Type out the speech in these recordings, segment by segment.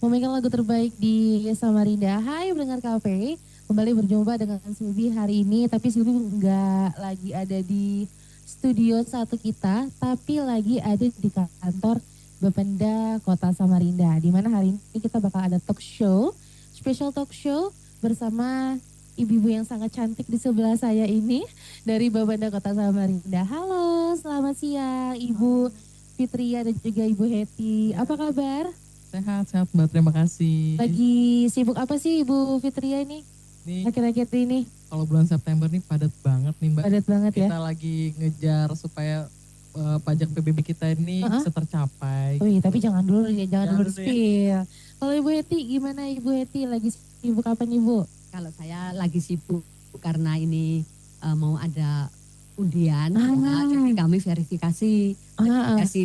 Memainkan lagu terbaik di Samarinda. Hai pendengar KP, kembali berjumpa dengan Silvi hari ini. Tapi Silvi nggak lagi ada di studio satu kita, tapi lagi ada di kantor Bapenda Kota Samarinda. Di mana hari ini kita bakal ada talk show, special talk show bersama ibu-ibu yang sangat cantik di sebelah saya ini dari Bapenda Kota Samarinda. Halo, selamat siang Ibu Fitria dan juga Ibu Heti. Apa kabar? Sehat, sehat Mbak. Terima kasih. Lagi sibuk apa sih Ibu Fitria ini? Nih, Akhir-akhir ini kalau bulan September nih padat banget nih Mbak. padat banget ya. Kita lagi ngejar supaya pajak PBB kita ini bisa tercapai. Wih, tapi jangan dulu ya, jangan dulu Jangan dulu ya. spill. Kalau Ibu Heti gimana Ibu Heti? Lagi sibuk apa nih Ibu? Kalau saya lagi sibuk karena ini mau ada undian, jadi kami verifikasi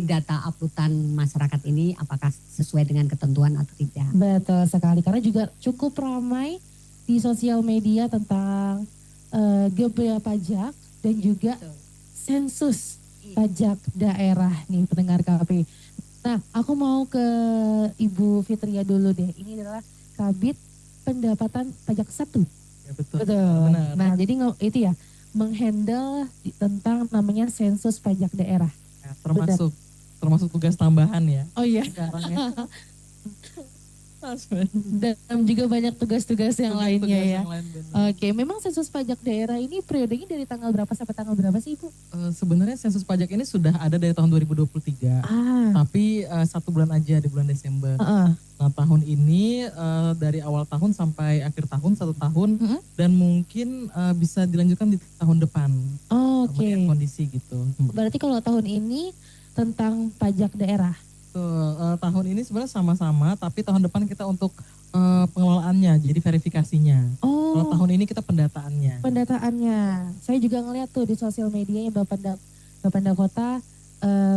data uploadan masyarakat ini apakah sesuai dengan ketentuan atau tidak. Betul sekali, karena juga cukup ramai di sosial media tentang GBA pajak dan juga sensus pajak daerah nih pendengar KP. Nah, aku mau ke Ibu Fitria dulu deh. Ini adalah Kabid Pendapatan Pajak 1. Ya, betul. Benar. Nah, jadi itu ya menghandle tentang namanya sensus pajak daerah. Ya, termasuk tugas tambahan ya. Oh iya. Sekarang ya. Dan juga banyak tugas-tugas yang lainnya ya. Yang lain, Oke, memang sensus pajak daerah ini periodenya dari tanggal berapa sampai tanggal berapa sih Ibu? Sebenarnya sensus pajak ini sudah ada dari tahun 2023. Tapi 1 bulan aja di bulan Desember. Nah, tahun ini dari awal tahun sampai akhir tahun 1 tahun dan mungkin bisa dilanjutkan di tahun depan. Oke. Kondisi gitu. Berarti kalau tahun ini tentang pajak daerah. Tahun ini sebenarnya sama-sama, tapi tahun depan kita untuk pengelolaannya, jadi verifikasinya. Kalau tahun ini kita pendataannya. Saya juga ngeliat tuh di sosial medianya Bapenda Kota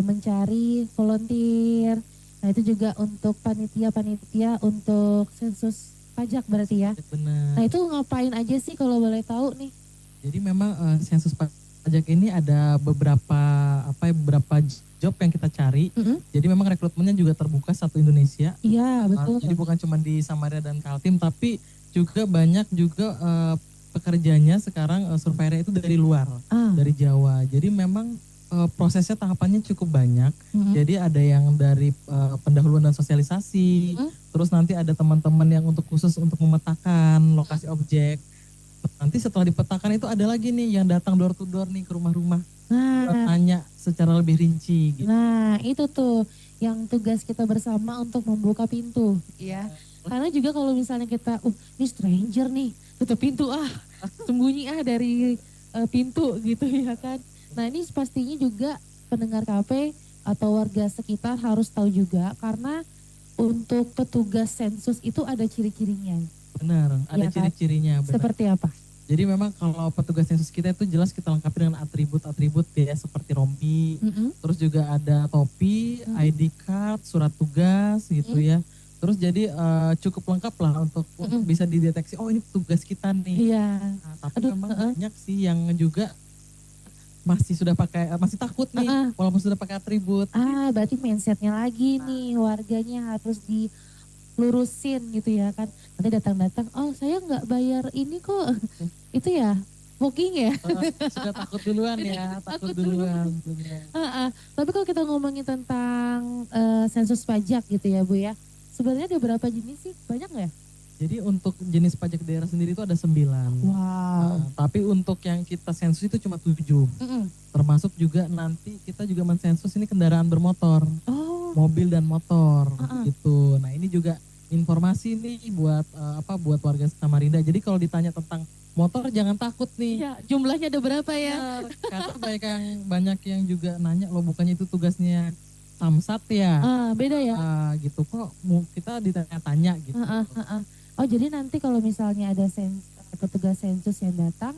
mencari volunteer. Nah itu juga untuk panitia untuk sensus pajak berarti ya. Benar. Nah itu ngapain aja sih kalau boleh tahu nih? Jadi memang sensus pajak ini ada beberapa job yang kita cari. Jadi memang rekrutmennya juga terbuka satu Indonesia. Iya betul. Jadi bukan cuma di Samarinda dan Kaltim, tapi juga banyak juga pekerjanya sekarang surveyornya itu dari luar, dari Jawa. Jadi memang prosesnya tahapannya cukup banyak. Jadi ada yang dari pendahuluan dan sosialisasi, terus nanti ada teman-teman yang khusus untuk memetakan lokasi objek. Nanti setelah dipetakan itu ada lagi nih yang datang door to door nih ke rumah-rumah. Tanya secara lebih rinci gitu. Nah itu tuh yang tugas kita bersama untuk membuka pintu ya. Karena juga kalau misalnya kita, ini stranger nih, tutup pintu sembunyi dari pintu gitu ya kan. Nah ini pastinya juga pendengar KP atau warga sekitar harus tahu juga karena untuk petugas sensus itu ada ciri-cirinya. Benar, ada ciri-cirinya. Benar. Seperti apa? Jadi memang kalau petugas sensus kita itu jelas kita lengkapi dengan atribut-atribut ya seperti rompi, terus juga ada topi, ID card, surat tugas gitu ya. Terus jadi cukup lengkap lah untuk bisa dideteksi, oh ini petugas kita nih. Iya. Nah, tapi memang banyak sih yang juga masih takut nih walaupun sudah pakai atribut. Berarti mindsetnya lagi nih warganya harus dilurusin gitu ya kan. Nanti datang-datang, oh saya nggak bayar ini kok. Itu ya booking ya. Sudah takut duluan ya, takut duluan. Tapi kalau kita ngomongin tentang sensus pajak gitu ya Bu ya. Sebenarnya ada berapa jenis sih? Banyak nggak ya? Jadi untuk jenis pajak daerah sendiri itu ada 9. Wow. Tapi untuk yang kita sensus itu cuma 7. Termasuk juga nanti kita juga mensensus ini kendaraan bermotor. Mobil dan motor gitu. Nah ini juga informasi nih buat warga Samarinda. Jadi kalau ditanya tentang motor jangan takut nih. Ya, jumlahnya ada berapa ya? Karena banyak yang juga nanya loh bukannya itu tugasnya Samsat ya? Beda ya? Gitu kok kita ditanya-tanya gitu. Oh jadi nanti kalau misalnya ada petugas sensus yang datang,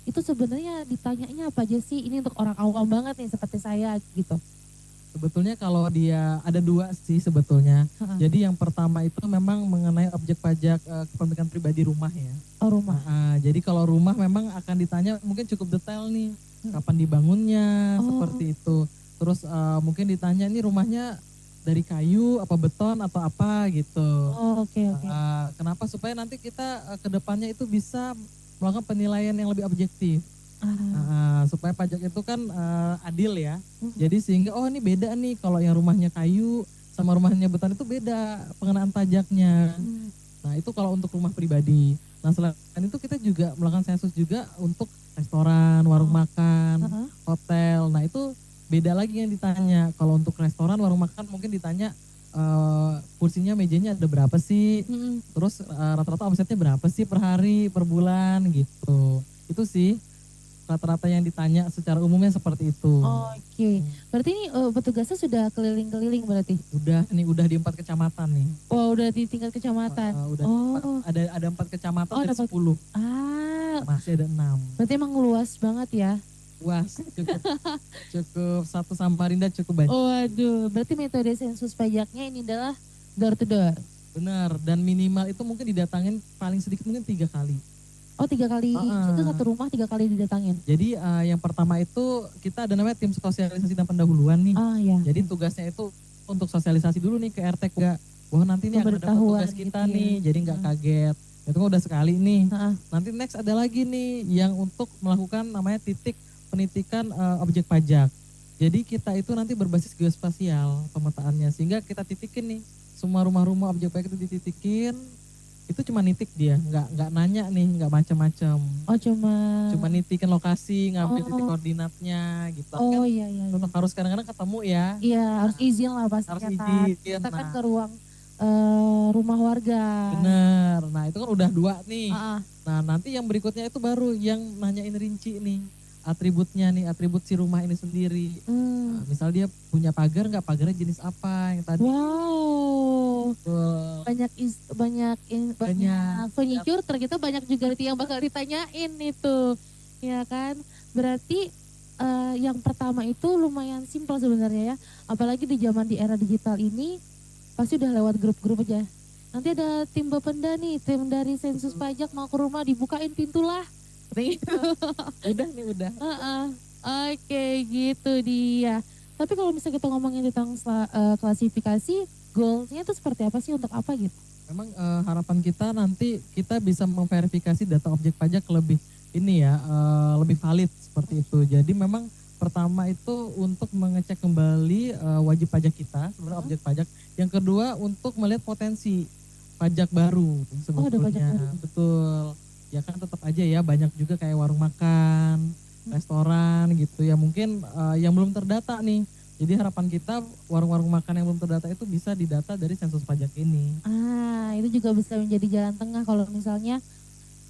itu sebenarnya ditanyanya apa aja sih? Ini untuk orang awam banget nih seperti saya gitu. Sebetulnya kalau dia ada 2 sih sebetulnya. Jadi yang pertama itu memang mengenai objek pajak kepemilikan pribadi rumah ya. Oh rumah. Jadi kalau rumah memang akan ditanya mungkin cukup detail nih. Kapan dibangunnya seperti itu. Terus mungkin ditanya ini rumahnya dari kayu, apa beton atau apa gitu. Oh, oke. Kenapa? Supaya nanti kita ke depannya itu bisa melakukan penilaian yang lebih objektif. Supaya pajak itu kan adil ya. Jadi sehingga ini beda nih kalau yang rumahnya kayu sama rumahnya beton itu beda pengenaan pajaknya. Nah itu kalau untuk rumah pribadi. Nah selain itu kita juga melakukan sensus juga untuk restoran, warung makan, hotel. Nah itu beda lagi yang ditanya. Kalau untuk restoran, warung makan mungkin ditanya kursinya, mejanya ada berapa sih? Terus rata-rata omsetnya berapa sih per hari, per bulan gitu. Itu sih rata-rata yang ditanya secara umumnya seperti itu. Oke. Berarti ini petugasnya sudah keliling-keliling berarti? Udah di 4 kecamatan nih. Oh, udah di tingkat kecamatan. Ada 4 kecamatan dari 10. Masih ada 6. Berarti emang luas banget ya? Luas, cukup satu Samarinda cukup banyak. Waduh, berarti metode sensus pajaknya ini adalah door to door. Benar, dan minimal itu mungkin didatangin paling sedikit mungkin 3 kali. Oh 3 kali, itu satu rumah 3 kali didatangin? Jadi yang pertama itu kita ada namanya tim sosialisasi dan pendahuluan nih. Iya. Jadi tugasnya itu untuk sosialisasi dulu nih ke RT juga. Wah nanti nih akan ada tugas kita gitu nih, jadi nggak kaget. Itu kan udah sekali nih. Nanti next ada lagi nih yang untuk melakukan namanya titik penitikan objek pajak. Jadi kita itu nanti berbasis geospasial pemetaannya, sehingga kita titikin nih semua rumah-rumah objek pajak itu dititikin. Itu cuma nitik dia, nggak nanya nih, nggak macam-macam. Oh cuma nitikin lokasi, ngambil titik koordinatnya gitu. Oh iya. Tetap harus kadang-kadang ketemu ya. Iya harus izin lah pastinya. Harus izin. Kita kan ke ruang rumah warga. Bener. Nah itu kan udah 2 nih. Nah nanti yang berikutnya itu baru yang nanyain rinci nih. Atributnya nih, atribut si rumah ini sendiri. Nah, misal dia punya pagar nggak, pagarnya jenis apa yang tadi. Wow. Banyak furniture, ternyata banyak juga yang bakal ditanyain itu. Ya kan? Berarti yang pertama itu lumayan simpel sebenarnya ya. Apalagi di era digital ini pasti udah lewat grup-grup aja. Nanti ada tim Bapenda nih, tim dari sensus pajak mau ke rumah, dibukain pintu lah. Udah. Oke, gitu dia. Tapi kalau misalnya kita ngomongin tentang klasifikasi, goalnya itu seperti apa sih, untuk apa gitu? Memang harapan kita nanti kita bisa memverifikasi data objek pajak lebih lebih valid seperti itu. Jadi memang pertama itu untuk mengecek kembali wajib pajak kita, sebenarnya objek pajak. Yang kedua untuk melihat potensi pajak baru sebetulnya. Ada pajak baru. Betul. Ya kan tetap aja ya, banyak juga kayak warung makan, restoran gitu ya, mungkin yang belum terdata nih. Jadi harapan kita warung-warung makan yang belum terdata itu bisa didata dari sensus pajak ini. Itu juga bisa menjadi jalan tengah kalau misalnya,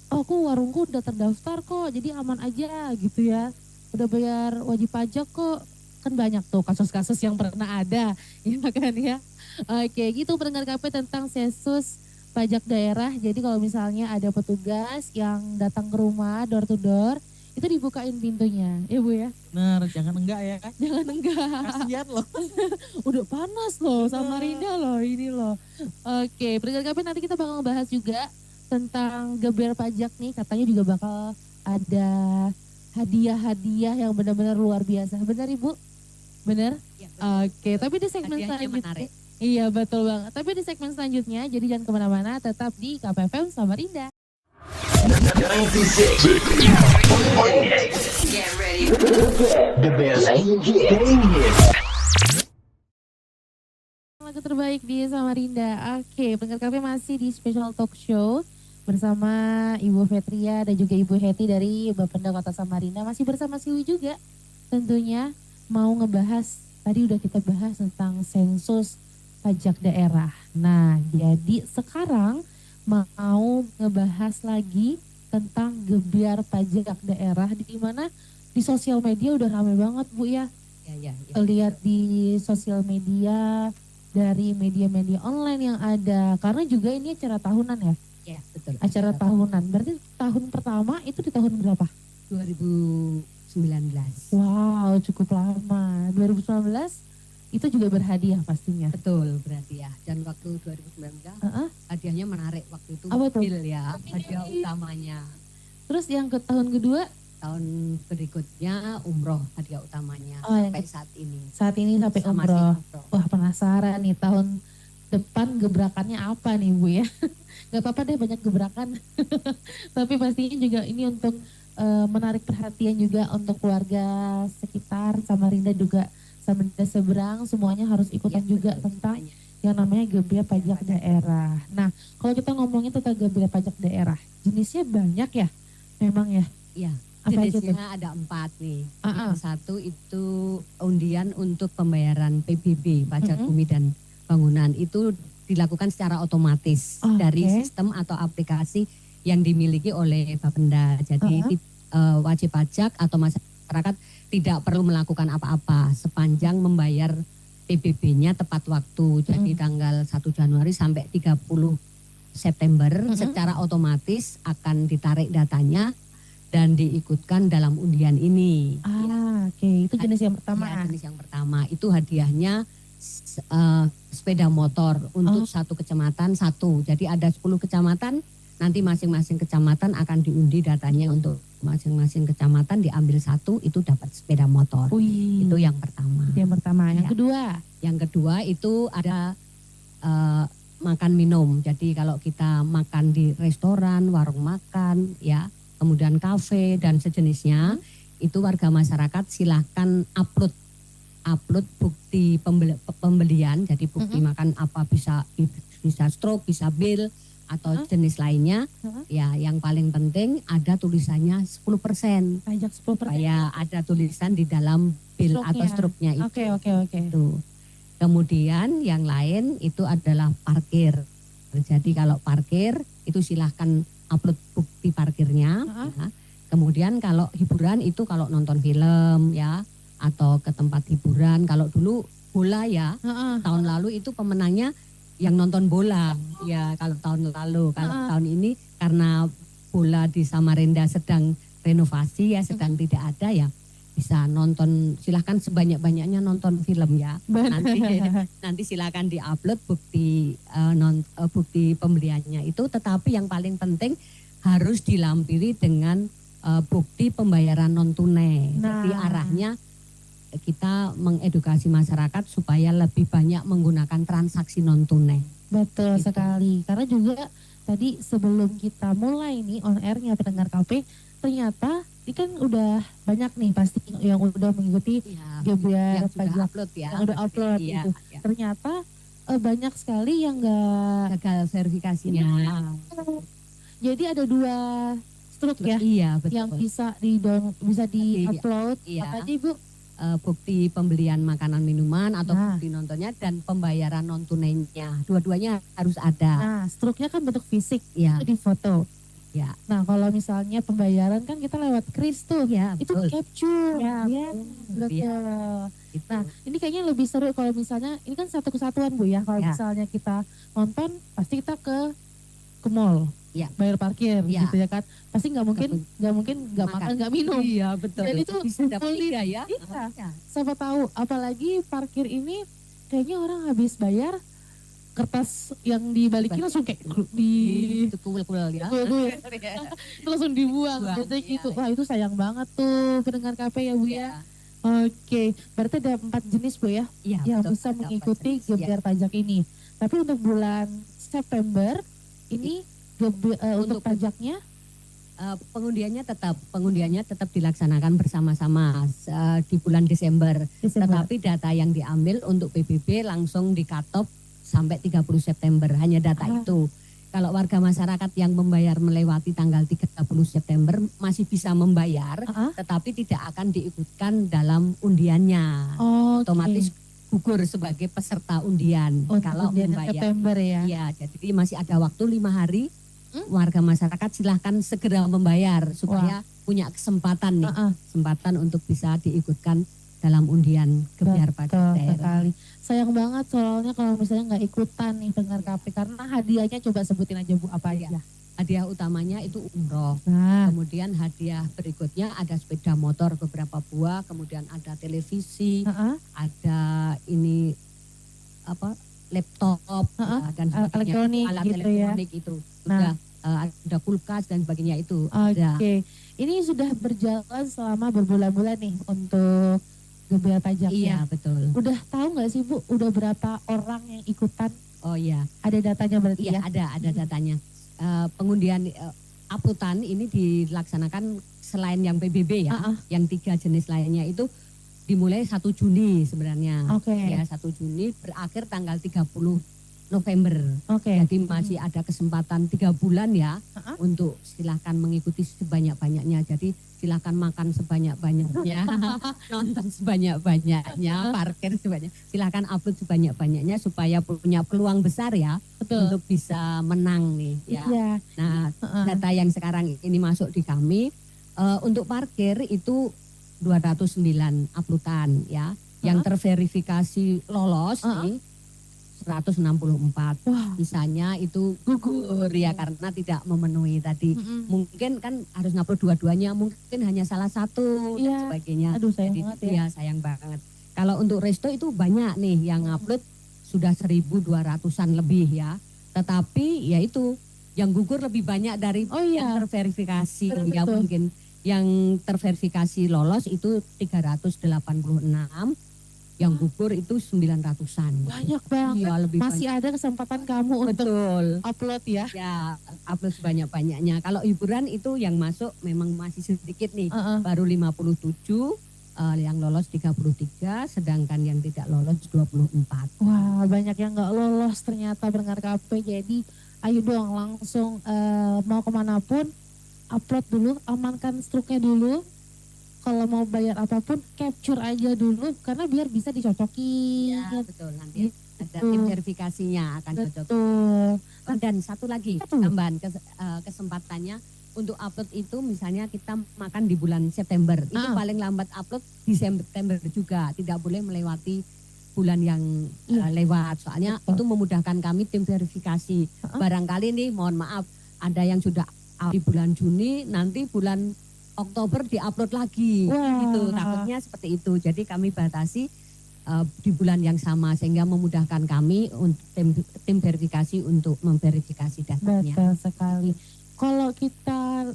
aku warungku udah terdaftar kok, jadi aman aja gitu ya. Udah bayar wajib pajak kok. Kan banyak tuh kasus-kasus yang pernah ada, ya kan ya. Oke, gitu pendengar KP tentang sensus pajak daerah. Jadi kalau misalnya ada petugas yang datang ke rumah door to door, itu dibukain pintunya, ya Bu ya. Benar, jangan enggak ya kan? Jangan enggak. Kasihan loh. Udah panas loh Samarinda loh ini loh. Oke, pendengar KP nanti kita bakal ngebahas juga tentang geber pajak nih. Katanya juga bakal ada hadiah-hadiah yang benar-benar luar biasa. Benar Ibu? Benar? Ya, Oke, tapi di segmen selanjutnya. Iya betul banget, tapi di segmen selanjutnya, jadi jangan kemana-mana, tetap di KPFM Samarinda. Lagu terbaik di Samarinda. Oke, pendengar KP masih di special talk show bersama Ibu Fetria dan juga Ibu Heti dari Bapenda Kota Samarinda. Masih bersama Siwi juga tentunya mau ngebahas, tadi udah kita bahas tentang sensus pajak daerah. Nah, jadi sekarang mau ngebahas lagi tentang gebyar pajak daerah, di mana di sosial media udah rame banget Bu ya. Ya. Lihat di sosial media, dari media-media online yang ada, karena juga ini acara tahunan ya. Ya, betul. Acara tahunan. Berarti tahun pertama itu di tahun berapa? 2019. Wow, cukup lama. 2019 itu juga berhadiah pastinya. Betul, berarti ya. Dan waktu 2019 hadiahnya menarik waktu itu, apa mobil ya, hadiah utamanya. Terus yang ke tahun kedua tahun berikutnya umroh hadiah utamanya sampai saat ini. Saat ini sampai umroh. Wah, penasaran nih tahun depan gebrakannya apa nih Bu ya? Gak apa-apa deh banyak gebrakan. Tapi pastinya juga ini untuk menarik perhatian juga untuk keluarga sekitar Samarinda juga Samarinda seberang semuanya harus ikutan juga tentang yang namanya Gebiar Pajak Daerah. Nah, kalau kita ngomongin tentang Gebiar Pajak Daerah, jenisnya banyak ya? Memang ya? Iya. Apa jenisnya ada 4 nih. Yang satu itu undian untuk pembayaran PBB, pajak bumi dan bangunan. Itu dilakukan secara otomatis dari sistem atau aplikasi yang dimiliki oleh Bapenda. Jadi wajib pajak atau masyarakat tidak perlu melakukan apa-apa sepanjang membayar PBB-nya tepat waktu. Jadi tanggal 1 Januari sampai 30 September secara otomatis akan ditarik datanya dan diikutkan dalam undian ini. Itu jenis yang pertama. Ya, jenis yang pertama itu hadiahnya sepeda motor untuk satu kecamatan satu. Jadi ada 10 kecamatan, nanti masing-masing kecamatan akan diundi datanya untuk masing-masing kecamatan diambil satu itu dapat sepeda motor. Itu yang pertama. Yang pertama. Yang kedua? Yang kedua itu ada makan minum. Jadi kalau kita makan di restoran, warung makan, ya, kemudian kafe dan sejenisnya, itu warga masyarakat silahkan upload bukti pembelian. Jadi bukti makan apa bisa stroke, bisa bill atau jenis lainnya. Ya, yang paling penting ada tulisannya 10%. Pajak 10%. Supaya ada tulisan di dalam bill atau stroke-nya itu. Oke. Kemudian yang lain itu adalah parkir. Jadi kalau parkir itu silahkan upload bukti parkirnya. Ya. Kemudian kalau hiburan itu kalau nonton film ya atau ke tempat hiburan. Kalau dulu bola ya, tahun lalu itu pemenangnya yang nonton bola. Ya kalau tahun lalu, kalau tahun ini karena bola di Samarinda sedang renovasi ya, sedang tidak ada ya. Bisa nonton, silahkan sebanyak-banyaknya nonton film ya. Nanti silahkan diupload bukti bukti pembeliannya itu. Tetapi yang paling penting harus dilampiri dengan bukti pembayaran non tunai. Jadi arahnya kita mengedukasi masyarakat supaya lebih banyak menggunakan transaksi non tunai. Betul sekali. Karena juga tadi sebelum kita mulai nih on airnya pendengar KP, ternyata ini kan udah banyak nih pasti yang udah mengikuti Gebiar Pajak yang udah upload itu. Ternyata banyak sekali yang nggak gagal verifikasinya. Jadi ada 2 struk ya, betul. yang bisa di upload. Apa aja Ibu? Bukti pembelian makanan minuman atau bukti nontonnya dan pembayaran non tunainya. Dua-duanya harus ada. Nah, struknya kan bentuk fisik, itu di foto. Ya. Nah, kalau misalnya pembayaran kan kita lewat kris tuh, itu capture. Betul. Nah, ini kayaknya lebih seru kalau misalnya ini kan satu kesatuan Bu ya. Kalau misalnya kita nonton, pasti kita ke mall. Bayar parkir gitu ya kan. Pasti nggak mungkin nggak makan nggak minum. Iya betul. Dan itu bisa dapat 3 ya. Siapa tahu, apalagi parkir ini kayaknya orang habis bayar kertas yang dibalikin langsung kayak kuil-kuil ya. Itu langsung dibuang. Jadi itu wah itu sayang banget tuh pendengar KP ya Bu ya. Oke, berarti ada 4 jenis Bu ya yang bisa mengikuti Gebiar Pajak ini. Tapi untuk bulan September ini untuk pajaknya pengundiannya tetap dilaksanakan bersama-sama di bulan Desember. Tetapi data yang diambil untuk PBB langsung di-cut-off sampai 30 September, hanya data itu. Kalau warga masyarakat yang membayar melewati tanggal 30 September masih bisa membayar, tetapi tidak akan diikutkan dalam undiannya. Otomatis gugur sebagai peserta undian. Kalau membayar September ya. Iya, jadi masih ada waktu 5 hari. Warga masyarakat silahkan segera membayar supaya punya kesempatan nih, kesempatan untuk bisa diikutkan dalam undian Gebiar Pajak Daerah. Sayang banget soalnya kalau misalnya nggak ikutan nih pendengar KP karena hadiahnya coba sebutin aja Bu apa aja. Hadiah utamanya itu umroh. Kemudian hadiah berikutnya ada sepeda motor beberapa buah, kemudian ada televisi, ada ini laptop dan elektronik alat gitu elektronik ya. itu sudah ada kulkas dan sebagainya itu. Oke. Ini sudah berjalan selama berbulan-bulan nih untuk GBL pajaknya. Iya, betul. Udah tahu nggak sih Bu, udah berapa orang yang ikutan? Oh iya. Ada datanya berarti Iya, ya? ada datanya. Pengundian uploadan ini dilaksanakan selain yang PBB ya, yang 3 jenis lainnya itu dimulai 1 Juni sebenarnya. Oke. Ya, 1 Juni berakhir tanggal 30 November. Oke. Jadi masih ada kesempatan 3 bulan ya untuk silahkan mengikuti sebanyak-banyaknya. Jadi silahkan makan sebanyak-banyaknya, nonton sebanyak-banyaknya, parkir sebanyak. Silahkan upload sebanyak-banyaknya supaya punya peluang besar ya. Betul. Untuk bisa menang nih ya. Iya. Nah, data yang sekarang ini masuk di kami untuk parkir itu 209 uploadan ya. Yang terverifikasi lolos nih 164. Wah. Sisanya itu gugur ya karena tidak memenuhi tadi. Mungkin kan harus ngupload dua-duanya, mungkin hanya salah satu dan sebagainya. Aduh sayang Jadi, banget ya. Iya sayang banget. Kalau untuk resto itu banyak nih yang upload sudah 1.200-an lebih ya. Tetapi ya itu yang gugur lebih banyak dari yang terverifikasi. Betul. Ya mungkin yang terverifikasi lolos itu 386. Yang gugur itu 900-an. Banyak banget. Ya, masih banyak. Ada kesempatan kamu untuk upload ya? Ya, upload sebanyak-banyaknya. Kalau hiburan itu yang masuk memang masih sedikit nih. Baru 57, yang lolos 33, sedangkan yang tidak lolos 24. Wah, banyak yang nggak lolos ternyata pendengar KP. Jadi ayo dong langsung mau kemanapun, upload dulu, amankan struknya dulu. Kalau mau bayar apapun, capture aja dulu karena biar bisa dicocokin. Ya, betul. Nanti ada tim verifikasinya akan cocok. Dan satu lagi tambahan kesempatannya untuk upload itu misalnya kita makan di bulan September. Itu paling lambat upload di September juga. Tidak boleh melewati bulan yang lewat. Soalnya itu memudahkan kami tim verifikasi. Barangkali nih mohon maaf ada yang sudah di bulan Juni, nanti bulan Oktober diupload lagi, gitu. Takutnya seperti itu. Jadi kami batasi di bulan yang sama sehingga memudahkan kami untuk tim verifikasi untuk memverifikasi datanya. Betul sekali. Kalau kita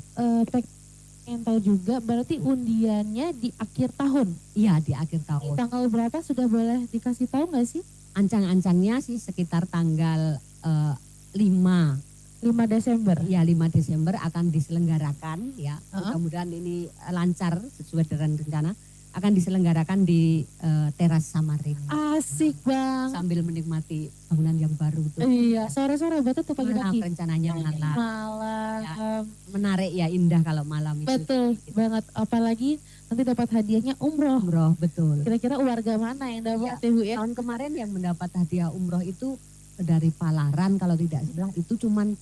pengen tahu juga, berarti undiannya di akhir tahun? Iya, di akhir tahun. Di tanggal berapa sudah boleh dikasih tahu nggak sih? Ancang-ancangnya sih sekitar tanggal 5 Desember. Ya, 5 Desember akan diselenggarakan ya. Mudah-mudahan ini lancar sesuai dengan rencana. Akan diselenggarakan di teras Samarinda. Asik bang. Sambil menikmati bangunan yang baru itu. Iya, sore-sore betul tuh pagi-pagi. Rencananya malam. Ya, menarik ya, indah kalau malam itu. Betul banget. Apalagi nanti dapat hadiahnya umroh. Umroh, betul. Kira-kira warga mana yang dapat ya, Bu ya? Tahun kemarin yang mendapat hadiah umroh itu dari Palaran kalau tidak salah itu cuman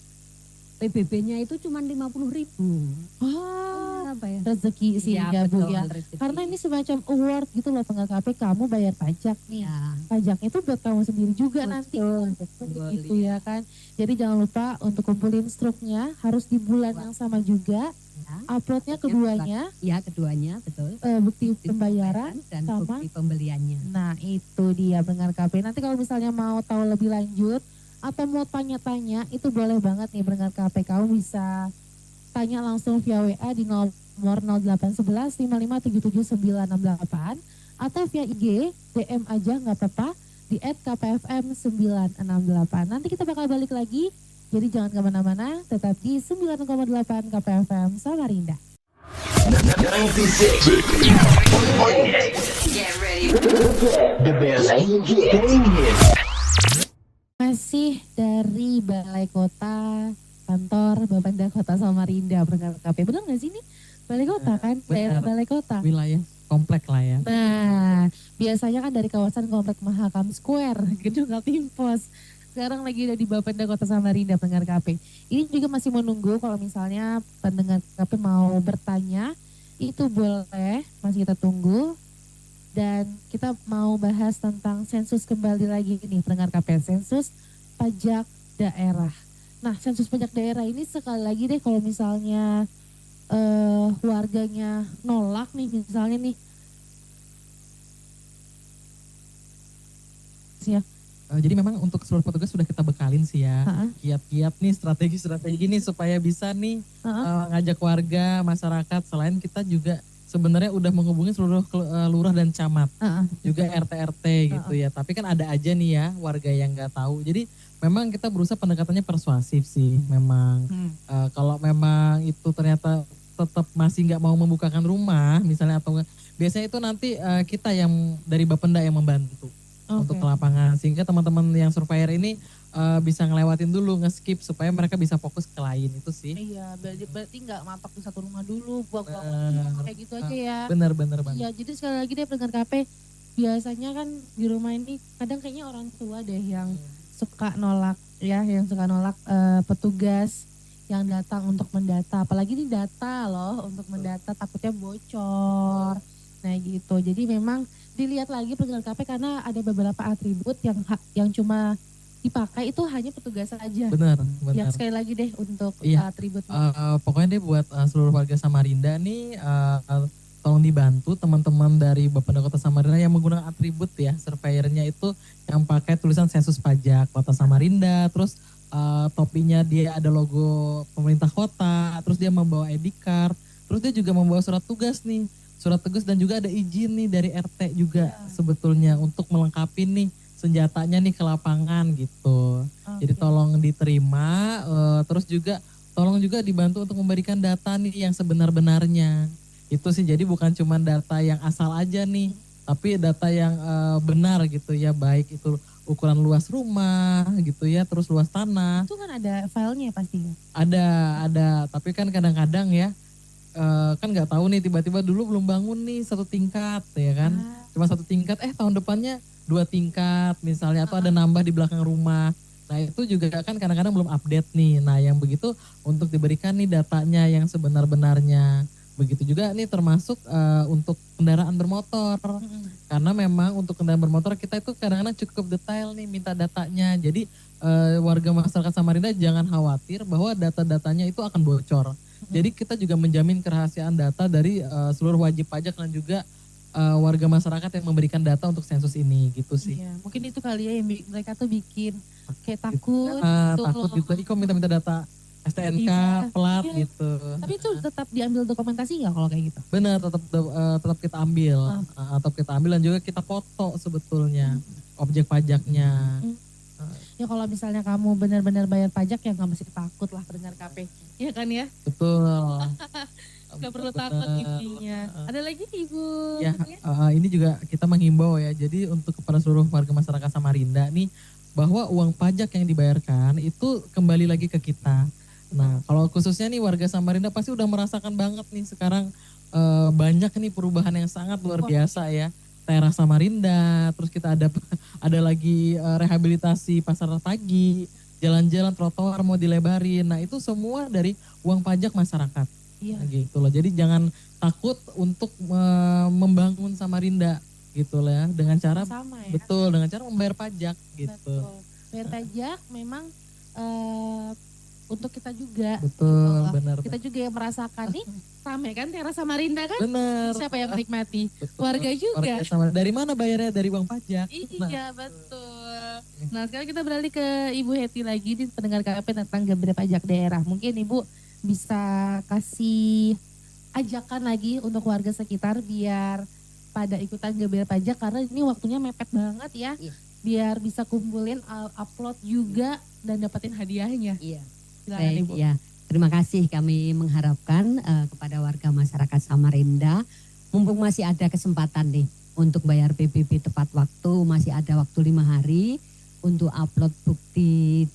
PBB-nya itu cuma 50.000. Wah, apa ya? Rezeki sih ya, Bu ya. Rezeki. Karena ini semacam award gitu loh penggak KP, kamu bayar pajak nih. Ya. Pajaknya itu buat kamu sendiri juga nanti. Gitu ya kan. Jadi jangan lupa untuk kumpulin struknya harus di bulan yang sama juga. Uploadnya keduanya. Ya, keduanya betul. Bukti pembayaran dan sama bukti pembeliannya. Nah, itu dia pendengar KP. Nanti kalau misalnya mau tahu lebih lanjut atau mau tanya-tanya, itu boleh banget nih pendengar KP. Kamu bisa tanya langsung via WA di nomor 0811 5577 968 atau via IG DM aja nggak apa-apa di @kpfm968. Nanti kita bakal balik lagi. Jadi jangan kemana-mana, tetap di 9,8 KPFM Samarinda. Masih dari Balai Kota, kantor Bapenda Kota Samarinda, pendengar KP. Benar nggak sih ini? Balai Kota kan? Daerah Balai Kota. Wilayah komplek lah ya. Nah, biasanya kan dari kawasan Komplek Mahakam Square, Gedung Kaltim Pos. Sekarang lagi ada di Bapenda Kota Samarinda, pendengar KP. Ini juga masih menunggu kalau misalnya pendengar KP mau bertanya, itu boleh, masih kita tunggu. Dan kita mau bahas tentang sensus kembali lagi nih, pendengar KP, sensus pajak daerah. Nah, sensus pajak daerah ini sekali lagi deh kalau misalnya warganya nolak nih, misalnya nih, ya, Jadi memang untuk seluruh petugas sudah kita bekalin sih ya, kiat-kiat nih, strategi-strategi nih supaya bisa nih ngajak warga, masyarakat. Selain kita juga sebenarnya udah menghubungi seluruh lurah dan camat, juga RT-RT gitu ya. Tapi kan ada aja nih ya warga yang nggak tahu. Jadi memang kita berusaha pendekatannya persuasif sih memang. Kalau memang itu ternyata tetap masih nggak mau membukakan rumah misalnya atau enggak, biasanya itu nanti kita yang dari Bapenda yang membantu untuk ke lapangan, sehingga teman-teman yang surveyor ini bisa ngelewatin dulu, nge-skip supaya mereka bisa fokus ke lain itu sih. Iya, berarti nggak mapak di satu rumah dulu, buang-buang kayak gitu aja ya. Bener banget. Iya, jadi sekali lagi deh pendengar KP, biasanya kan di rumah ini kadang kayaknya orang tua deh yang suka nolak ya, yang suka nolak petugas yang datang untuk mendata, apalagi ini data loh, untuk mendata takutnya bocor. Nah gitu, jadi memang dilihat lagi pendengar KP karena ada beberapa atribut yang cuma dipakai itu hanya petugas saja. Benar. Ya sekali lagi deh untuk atribut. Pokoknya deh buat seluruh warga Samarinda nih, tolong dibantu teman-teman dari Bapenda Kota Samarinda yang menggunakan atribut ya, surveyornya itu yang pakai tulisan sensus pajak Kota Samarinda, terus topinya dia ada logo pemerintah kota, terus dia membawa ID card, terus dia juga membawa surat tugas nih. Surat tugas dan juga ada izin nih dari RT juga sebetulnya untuk melengkapi nih senjatanya nih ke lapangan gitu. Jadi tolong diterima, terus juga tolong juga dibantu untuk memberikan data nih yang sebenar-benarnya. Itu sih, jadi bukan cuma data yang asal aja nih, tapi data yang benar gitu ya, baik itu ukuran luas rumah gitu ya, terus luas tanah. Itu kan ada filenya pastinya. Ada, tapi kan kadang-kadang ya, kan nggak tahu nih, tiba-tiba dulu belum bangun nih 1 tingkat ya kan, cuma 1 tingkat, tahun depannya 2 tingkat misalnya, atau ada nambah di belakang rumah. Nah itu juga kan kadang-kadang belum update nih. Nah yang begitu untuk diberikan nih datanya yang sebenar-benarnya. Begitu juga nih termasuk untuk kendaraan bermotor. Karena memang untuk kendaraan bermotor kita itu kadang-kadang cukup detail nih minta datanya. Jadi warga masyarakat Samarinda jangan khawatir bahwa data-datanya itu akan bocor. Jadi kita juga menjamin kerahasiaan data dari seluruh wajib pajak dan juga warga masyarakat yang memberikan data untuk sensus ini gitu sih. Iya, mungkin itu kali ya yang mereka tuh bikin kayak takut. Takut gitu, kok minta-minta data STNK, plat gitu. Tapi itu tetap diambil dokumentasi nggak kalau kayak gitu? Benar, tetap kita ambil, dan juga kita foto sebetulnya objek pajaknya. Ya kalau misalnya kamu benar-benar bayar pajak ya nggak mesti takut lah pendengar KP, ya kan ya? Betul. Gak perlu takut intinya. Ada lagi Ibu? Ya, ini juga kita menghimbau ya. Jadi untuk kepada seluruh warga masyarakat Samarinda nih, bahwa uang pajak yang dibayarkan itu kembali lagi ke kita. Nah, kalau khususnya nih warga Samarinda pasti udah merasakan banget nih sekarang banyak nih perubahan yang sangat luar biasa ya. Teras Samarinda, terus kita ada lagi rehabilitasi pasar pagi, jalan-jalan trotoar mau dilebarin. Nah, itu semua dari uang pajak masyarakat. Iya. Nah, gitu loh. Jadi jangan takut untuk membangun Samarinda gitu lah ya, dengan cara sama, ya? Betul, dengan cara membayar pajak gitu. Betul. Bayar pajak memang untuk kita juga. Betul, gitu. benar. Kita juga yang merasakan nih, rame kan Teras Samarinda kan? Benar. Siapa yang menikmati? Betul. Warga juga. Dari mana bayarnya? Dari uang pajak. Iya, betul. Nah, sekarang kita beralih ke Ibu Heti lagi di pendengar KP tentang Geber Pajak Daerah. Mungkin Ibu bisa kasih ajakan lagi untuk warga sekitar biar pada ikutan Geber Pajak karena ini waktunya mepet banget ya. Iya. Biar bisa kumpulin upload juga dan dapetin hadiahnya. Iya. Silakan Ibu. Ya, terima kasih kami mengharapkan kepada warga masyarakat Samarinda, mumpung masih ada kesempatan nih untuk bayar PBB tepat waktu, masih ada waktu 5 hari untuk upload bukti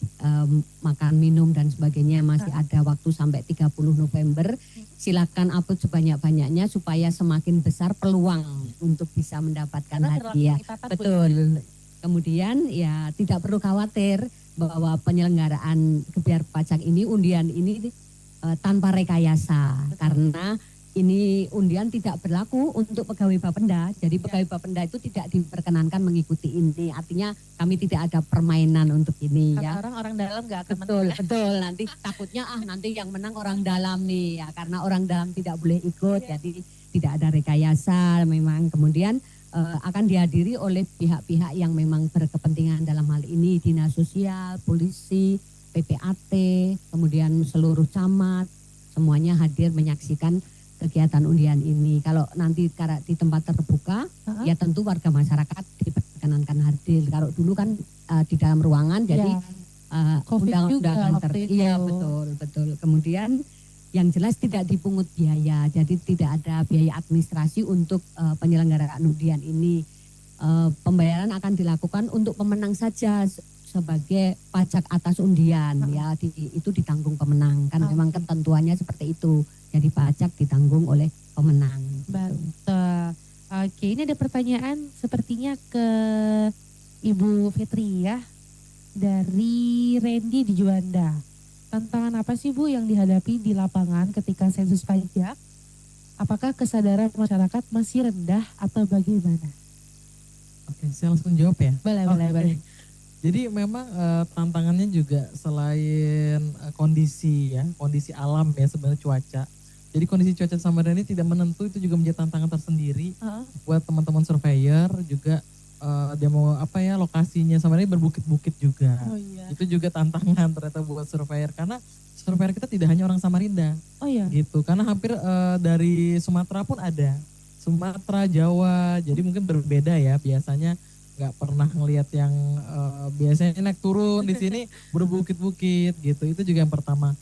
makan minum dan sebagainya, masih ada waktu sampai 30 November. Silakan upload sebanyak-banyaknya supaya semakin besar peluang untuk bisa mendapatkan hadiah. Betul. Kemudian ya tidak perlu khawatir bahwa penyelenggaraan Geber Pajak ini, undian ini tanpa rekayasa. Betul. Karena ini undian tidak berlaku untuk pegawai Bapenda. Jadi pegawai Bapenda itu tidak diperkenankan mengikuti ini. Artinya kami tidak ada permainan untuk ini. Ya. Orang dalam nggak akan betul, menang. Betul. Nanti takutnya nanti yang menang orang dalam nih ya. Karena orang dalam tidak boleh ikut. Jadi tidak ada rekayasa memang. Kemudian akan dihadiri oleh pihak-pihak yang memang berkepentingan dalam hal ini dinas sosial, polisi, PPAT, kemudian seluruh camat, semuanya hadir menyaksikan kegiatan undian ini. Kalau nanti di tempat terbuka, ya tentu warga masyarakat diperkenankan hadir. Kalau dulu kan di dalam ruangan, jadi undang-undangan iya betul. Kemudian yang jelas tidak dipungut biaya, jadi tidak ada biaya administrasi untuk penyelenggaraan undian ini. Pembayaran akan dilakukan untuk pemenang saja sebagai pajak atas undian, ya itu ditanggung pemenang, kan memang ketentuannya seperti itu. Jadi pajak ditanggung oleh pemenang. Betul. Oke, ini ada pertanyaan sepertinya ke Ibu Fitri ya, dari Randy di Juanda. Tantangan apa sih Bu yang dihadapi di lapangan ketika sensus pajak? Apakah kesadaran masyarakat masih rendah atau bagaimana? Oke, saya langsung jawab ya. Boleh. Jadi memang tantangannya juga selain kondisi alam ya, sebenarnya cuaca. Jadi kondisi cuaca Samarinda ini tidak menentu, itu juga menjadi tantangan tersendiri buat teman-teman surveyor juga. Dia mau lokasinya Samarinda berbukit-bukit juga. Itu juga tantangan ternyata buat surveyor, karena surveyor kita tidak hanya orang Samarinda. Gitu, karena hampir dari Sumatera pun ada. Sumatera, Jawa, jadi mungkin berbeda ya. Biasanya nggak pernah ngelihat yang biasanya naik turun di sini berbukit-bukit gitu. Itu juga yang pertama.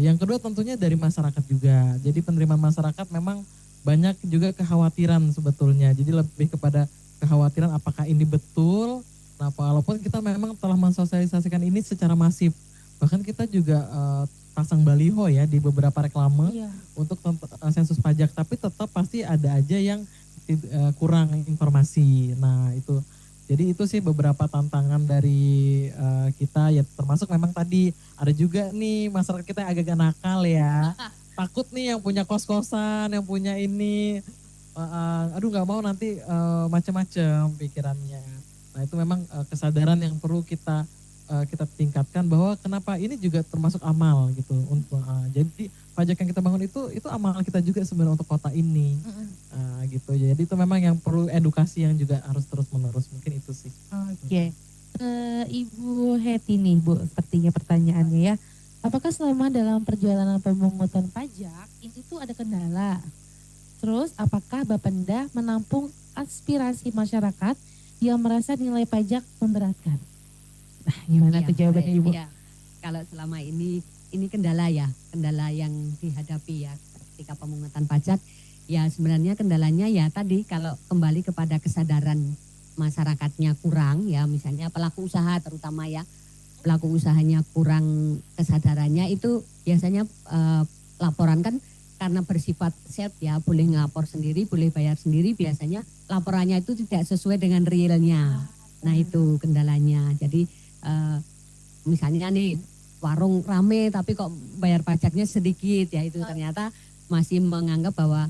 Yang kedua tentunya dari masyarakat juga. Jadi penerimaan masyarakat memang banyak juga kekhawatiran sebetulnya. Jadi lebih kepada kekhawatiran apakah ini betul. Nah, walaupun kita memang telah mensosialisasikan ini secara masif. Bahkan kita juga pasang baliho ya di beberapa reklame untuk sensus pajak, tapi tetap pasti ada aja yang kurang informasi. Nah, itu. Jadi itu sih beberapa tantangan dari kita ya, termasuk memang tadi ada juga nih masyarakat kita yang agak nakal ya. Takut nih yang punya kos-kosan, yang punya ini aduh nggak mau nanti macam-macam pikirannya. Nah, itu memang kesadaran yang perlu kita tingkatkan, bahwa kenapa ini juga termasuk amal gitu. Jadi pajak yang kita bangun itu amal kita juga sebenarnya untuk kota ini. Gitu. Jadi itu memang yang perlu edukasi yang juga harus terus menerus, mungkin itu sih. Oke. Ibu Heti nih Bu, sepertinya pertanyaannya ya. Apakah selama dalam perjalanan pemungutan pajak ini tuh ada kendala? Terus apakah Bapenda menampung aspirasi masyarakat yang merasa nilai pajak memberatkan? Nah, gimana tuh jawabannya Ibu? Ya, kalau selama ini kendala yang dihadapi ya ketika pemungutan pajak, ya sebenarnya kendalanya ya tadi, kalau kembali kepada kesadaran masyarakatnya kurang ya, misalnya pelaku usaha terutama ya, pelaku usahanya kurang kesadarannya, itu biasanya laporan kan karena bersifat set ya, boleh ngelapor sendiri, boleh bayar sendiri, biasanya laporannya itu tidak sesuai dengan realnya. Nah, itu kendalanya. Jadi misalnya nih warung rame tapi kok bayar pajaknya sedikit ya, itu ternyata masih menganggap bahwa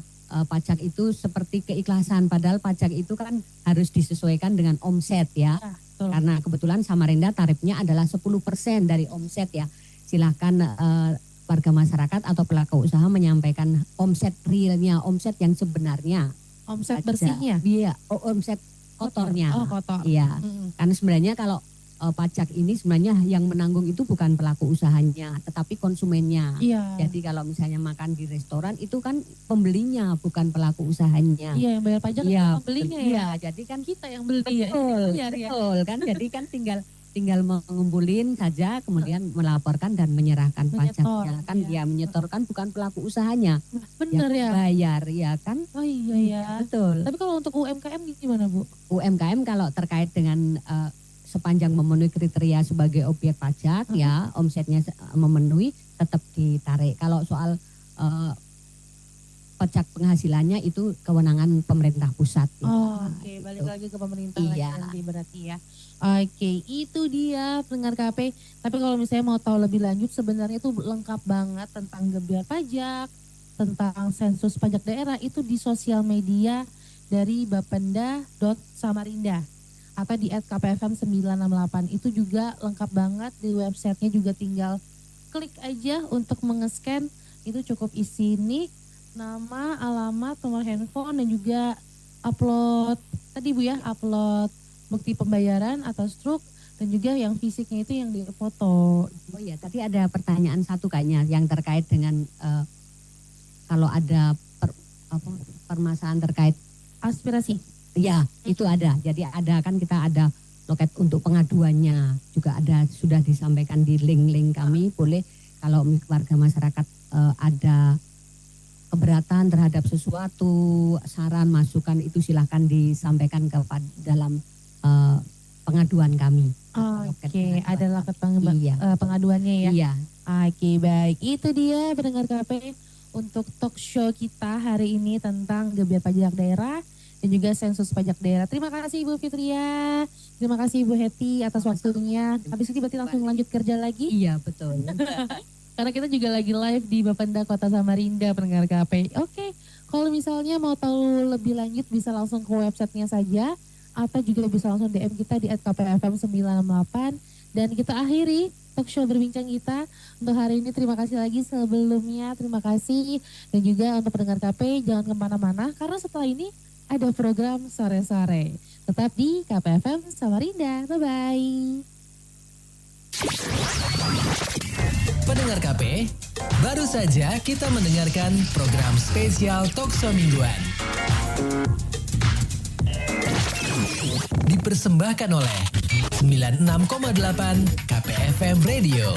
pajak itu seperti keikhlasan, padahal pajak itu kan harus disesuaikan dengan omset ya. Karena kebetulan Samarinda tarifnya adalah 10% dari omset ya. Silakan warga masyarakat atau pelaku usaha menyampaikan omset realnya, omset yang sebenarnya. Omset bersihnya? Iya, omset kotornya. Kotor. Iya, karena sebenarnya kalau pajak ini sebenarnya yang menanggung itu bukan pelaku usahanya, tetapi konsumennya. Jadi kalau misalnya makan di restoran itu kan pembelinya, bukan pelaku usahanya. Iya, yang bayar pajak kan pembelinya ya. Iya, jadi kan kita yang beli. Betul kan, jadi kan tinggal mengumpulin saja, kemudian melaporkan dan menyerahkan pajaknya. Kan dia menyetorkan, bukan pelaku usahanya. Benar ya. Bayar ya kan. Oh iya ya. Betul. Tapi kalau untuk UMKM gimana Bu? UMKM kalau terkait dengan sepanjang memenuhi kriteria sebagai objek pajak ya, omsetnya memenuhi, tetap ditarik. Kalau soal pajak penghasilannya itu kewenangan pemerintah pusat. Oke, balik lagi ke pemerintah lagi nanti berarti ya. Oke, itu dia pendengar KP. Tapi kalau misalnya mau tahu lebih lanjut, sebenarnya itu lengkap banget tentang gebyar pajak, tentang sensus pajak daerah itu di sosial media dari bapenda.samarinda atau di @kpfm968. Itu juga lengkap banget, di websitenya juga tinggal klik aja untuk mengescan, itu cukup isi nik, nama, alamat, nomor handphone, dan juga upload tadi Bu ya, upload bukti pembayaran atau struk, dan juga yang fisiknya itu yang difoto. Oh iya, tadi ada pertanyaan satu kayaknya yang terkait dengan kalau ada permasalahan terkait Aspirasi. ya itu ada. Jadi kita ada loket untuk pengaduannya juga ada, sudah disampaikan di link kami. Boleh kalau warga masyarakat ada keberatan terhadap sesuatu, saran, masukan, itu silahkan disampaikan dalam pengaduan kami. Oke, ada loket pengaduannya ya. Iya. Oke, baik. Itu dia pendengar KP untuk talk show kita hari ini tentang Gebyar Pajak Daerah dan juga sensus pajak daerah. Terima kasih Ibu Fitria, terima kasih Ibu Heti atas waktunya. Habis ini berarti langsung lanjut kerja lagi? Iya, betul. Karena kita juga lagi live di Bapenda Kota Samarinda, pendengar KP. Oke, kalau misalnya mau tahu lebih lanjut bisa langsung ke websitenya saja, atau juga bisa langsung DM kita di @kpfm98. Dan kita akhiri talk show berbincang kita untuk hari ini. Terima kasih lagi sebelumnya, terima kasih. Dan juga untuk pendengar KP, jangan kemana-mana, karena setelah ini ada program sore-sore. Tetap di KPFM Samarinda, bye-bye. Pendengar KP, baru saja kita mendengarkan program spesial Talkshow Mingguan. Dipersembahkan oleh 96,8 KPFM Radio.